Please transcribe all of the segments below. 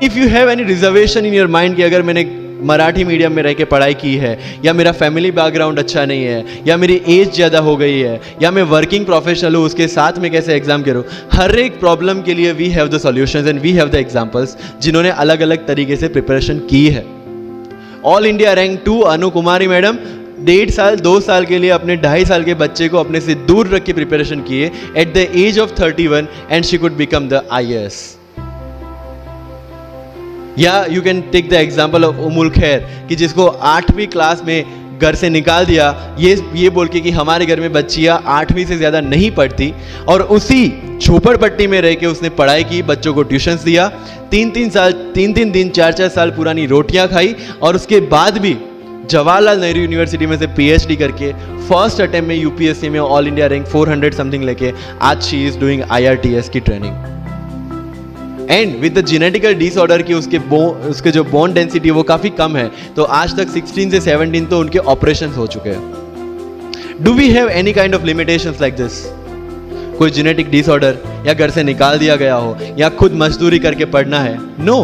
If you have any reservation in your mind कि अगर मैंने मराठी मीडियम में रह के पढ़ाई की है, या मेरा फैमिली बैकग्राउंड अच्छा नहीं है, या मेरी एज ज़्यादा हो गई है, या मैं वर्किंग प्रोफेशनल हूँ, उसके साथ में कैसे एग्जाम करूँ, हर एक प्रॉब्लम के लिए we have the solutions and we have the examples जिन्होंने अलग अलग तरीके से प्रिपरेशन की है। All India rank 2 Anu Kumari madam 1.5 साल 2 साल के लिए अपने 2.5 साल के बच्चे को अपने से दूर रख के प्रिपरेशन किए at the age of 31 and she could become the IAS। या you can take the example of Ummul Kher कि जिसको 8वीं क्लास में घर से निकाल दिया ये बोल के कि हमारे घर में बच्चियाँ 8वीं से ज़्यादा नहीं पढ़ती, और उसी झोपड़पट्टी में रह के उसने पढ़ाई की, बच्चों को ट्यूशन्स दिया, 3 दिन 4 साल पुरानी रोटियां खाई, और उसके बाद भी जवाहरलाल नेहरू यूनिवर्सिटी में से PhD करके फर्स्ट अटेम्प्ट में UPSC में ऑल इंडिया रैंक 400 समथिंग लेके आज शी इज डूइंग IRTS की training. And with the genetical disorder की उसके जो बोन डेंसिटी वो काफ़ी कम है, तो आज तक 16 से 17 तो उनके ऑपरेशन हो चुके हैं। Do we have any kind of limitations like this? कोई जेनेटिक डिसऑर्डर, या घर से निकाल दिया गया हो, या खुद मजदूरी करके पढ़ना है? No.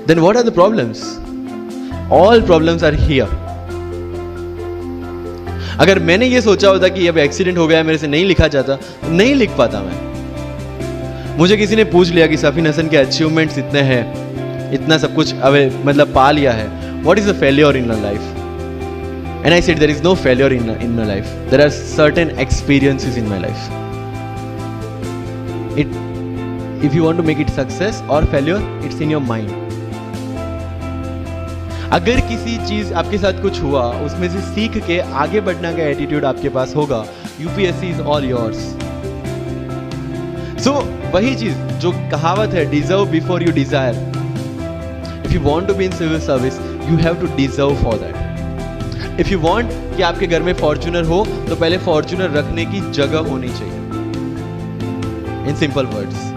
Then what are the problems? All problems are here. अगर मैंने ये सोचा होता कि अब एक्सीडेंट हो गया, मेरे से नहीं लिखा जाता, नहीं लिख पाता मैं। मुझे किसी ने पूछ लिया कि सफीन हसन के अचीवमेंट्स इतने हैं, इतना सब कुछ मतलब पा लिया है, what is the failure in your life? And I said there is no failure in my life, there are certain experiences in my life. If you want to make it success और failure, it's in your mind. अगर किसी चीज आपके साथ कुछ हुआ, उसमें से सीख के आगे बढ़ने का एटीट्यूड आपके पास होगा, UPSC is all yours. So वही चीज जो कहावत है, deserve before you desire. If you want to be in civil service, you have to deserve for that. If you want कि आपके घर में फॉर्च्यूनर हो, तो पहले फॉर्च्यूनर रखने की जगह होनी चाहिए। In simple words.